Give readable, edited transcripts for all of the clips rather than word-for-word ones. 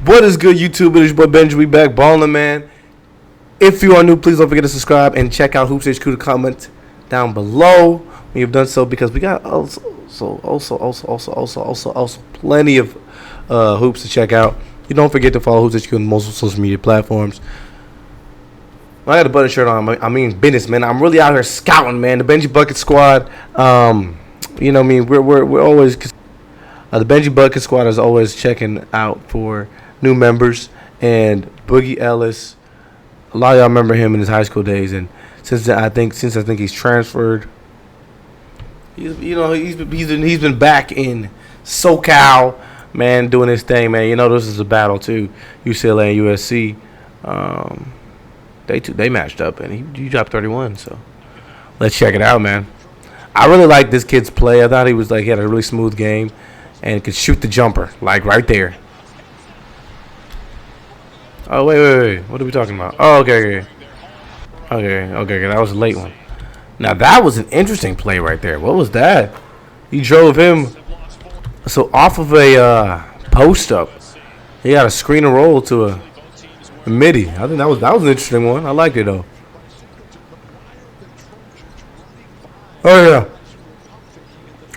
What is good, YouTube? It is your boy BENJI. We back balling, man. If you are new, please don't forget to subscribe and check out Hoops HQ to comment down below when you've done so, because we got also plenty of hoops to check out. You don't forget to follow Hoops HQ on most social media platforms. I got a button shirt on. I mean business, man. I'm really out here scouting, man. The BENJI Bucket Squad. You know what I mean? We're always the BENJI Bucket Squad is always checking out for new members, and Boogie Ellis. A lot of y'all remember him in his high school days, and since I think he's transferred, he's been back in SoCal, man, doing his thing, man. You know, this is a battle too. UCLA and USC. They matched up, and he dropped 31. So let's check it out, man. I really like this kid's play. I thought he had a really smooth game and could shoot the jumper, like right there. Oh, wait. What are we talking about? Oh, okay. That was a late one. Now, that was an interesting play right there. What was that? He drove him. So, off of a post-up, he got a screen and roll to a midi. I think that was an interesting one. I liked it, though. Oh, yeah.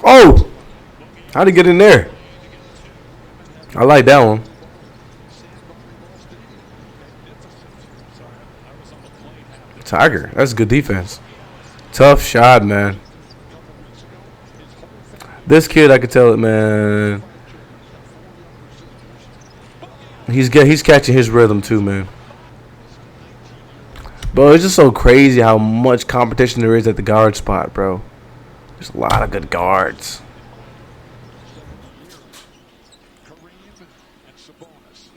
Oh! How'd he get in there? I like that one. Tiger, that's good defense. Tough shot, man. This kid, I could tell it, man. He's catching his rhythm too, man. Bro, it's just so crazy how much competition there is at the guard spot, bro. There's a lot of good guards.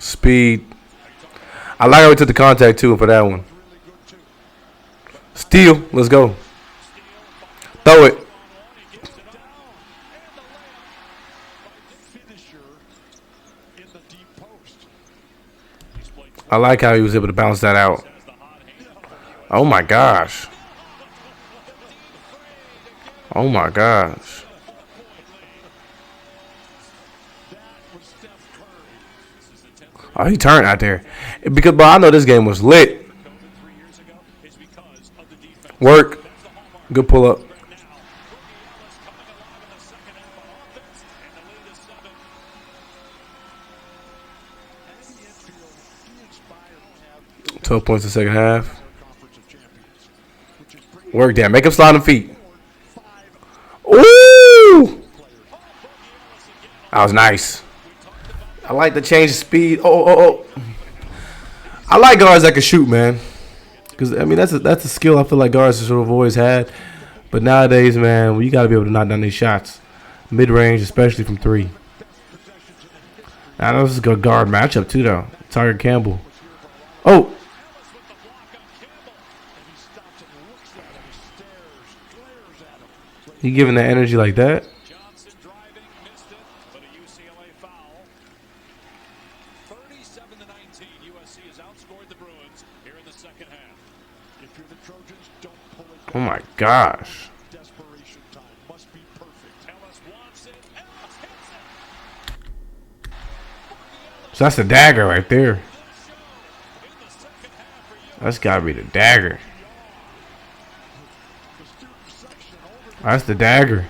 Speed. I like how we took the contact too for that one. Steal. Let's go. Throw it. I like how he was able to bounce that out. Oh my gosh. Oh my gosh. Oh, he turned out there. But I know this game was lit. Work. Good pull up. $12 points in the second half. Work down. Make him slide on feet. Ooh! That was nice. I like the change of speed. Oh. I like guards that can shoot, man. Because, I mean, that's a skill I feel like guards sort of always had. But nowadays, man, you got to be able to knock down these shots. Mid-range, especially from three. I know this is a good guard matchup, too, though. Tiger Campbell. Oh! He giving that energy like that? Oh my gosh. So that's the dagger right there. That's gotta be the dagger. That's the dagger.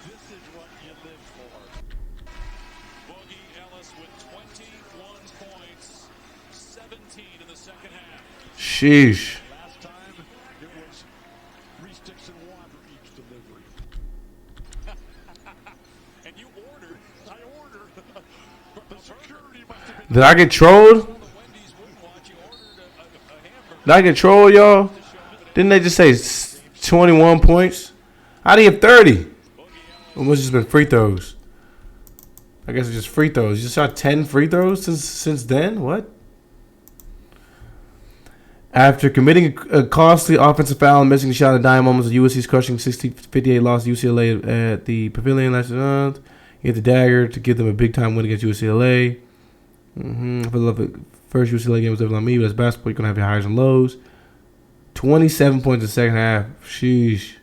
This is what you live for. Boogie Ellis with 21 points, 17 in the second half. Sheesh. Last time it was 3 sticks and water each delivery. And you ordered, I ordered. The security must have been. Did I get trolled? Did I get trolled, y'all? Didn't they just say 21 points? How do you have 30? It must have just been free throws. I guess it's just free throws. You just shot 10 free throws since then? What? After committing a costly offensive foul and missing a shot at dying moments of USC's crushing 60-58 loss to UCLA at the Pavilion last month, you get the dagger to give them a big-time win against UCLA. For the first UCLA game was definitely on me, but as basketball, you're going to have your highs and lows. 27 points in the second half. Sheesh.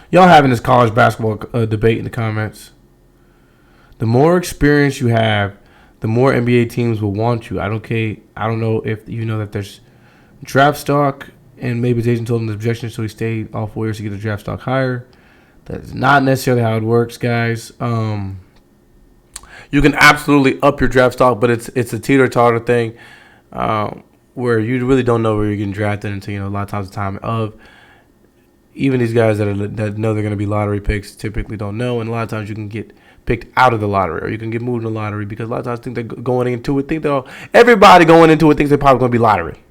Y'all having this college basketball debate in the comments. The more experience you have, the more NBA teams will want you. I don't know if you know that there's draft stock, and maybe his agent told him the objection, so he stayed all 4 years to get the draft stock higher. That's not necessarily how it works, guys. You can absolutely up your draft stock, but it's a teeter-totter thing where you really don't know where you're getting drafted until, a lot of times the time of. Even these guys that know they're going to be lottery picks typically don't know, and a lot of times you can get picked out of the lottery, or you can get moved in the lottery because a lot of times think they're going into it. Everybody going into it thinks they're probably going to be lottery,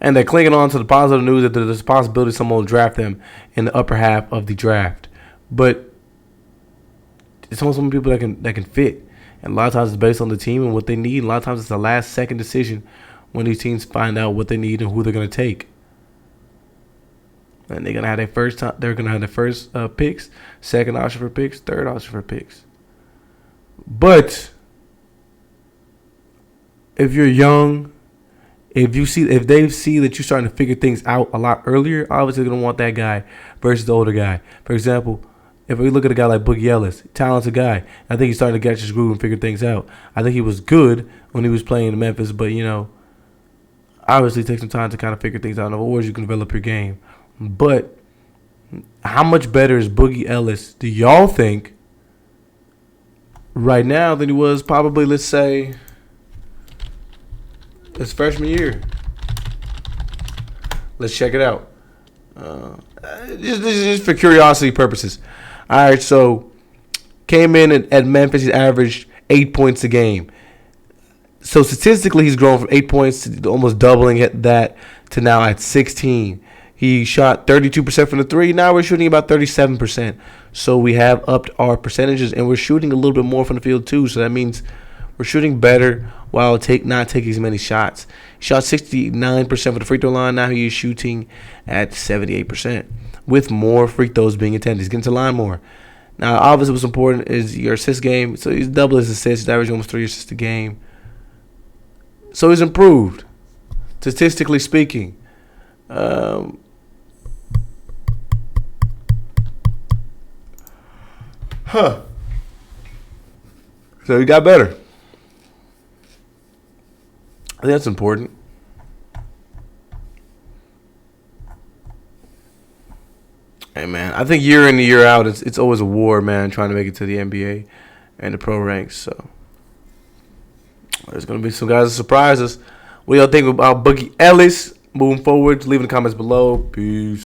and they're clinging on to the positive news that there's a possibility someone will draft them in the upper half of the draft. But it's only some people that can fit, and a lot of times it's based on the team and what they need. And a lot of times it's a last second decision when these teams find out what they need and who they're going to take. And they're gonna have their first time. They're gonna have their first picks, second option for picks, third option for picks. But if you're young, if they see that you're starting to figure things out a lot earlier, obviously they're gonna want that guy versus the older guy. For example, if we look at a guy like Boogie Ellis, talented guy, I think he's starting to catch his groove and figure things out. I think he was good when he was playing in Memphis, but obviously it takes some time to kind of figure things out. In other words, you can develop your game. But how much better is Boogie Ellis, do y'all think, right now than he was probably, let's say, his freshman year? Let's check it out. Just for curiosity purposes. All right, so came in at Memphis, he averaged 8 points a game. So statistically, he's grown from 8 points to almost doubling that to now at 16. He shot 32% from the three. Now we're shooting about 37%. So we have upped our percentages, and we're shooting a little bit more from the field too. So that means we're shooting better while not taking as many shots. He shot 69% for the free throw line. Now he is shooting at 78% with more free throws being attempted. He's getting to the line more. Now, obviously, what's important is your assist game. So he's double his assists. He's averaging almost 3 assists a game. So he's improved, statistically speaking. So he got better. I think that's important. Hey, man, I think year in and year out, it's always a war, man, trying to make it to the NBA and the pro ranks. So there's going to be some guys that surprise us. What do y'all think about Boogie Ellis moving forward? Leave in the comments below. Peace.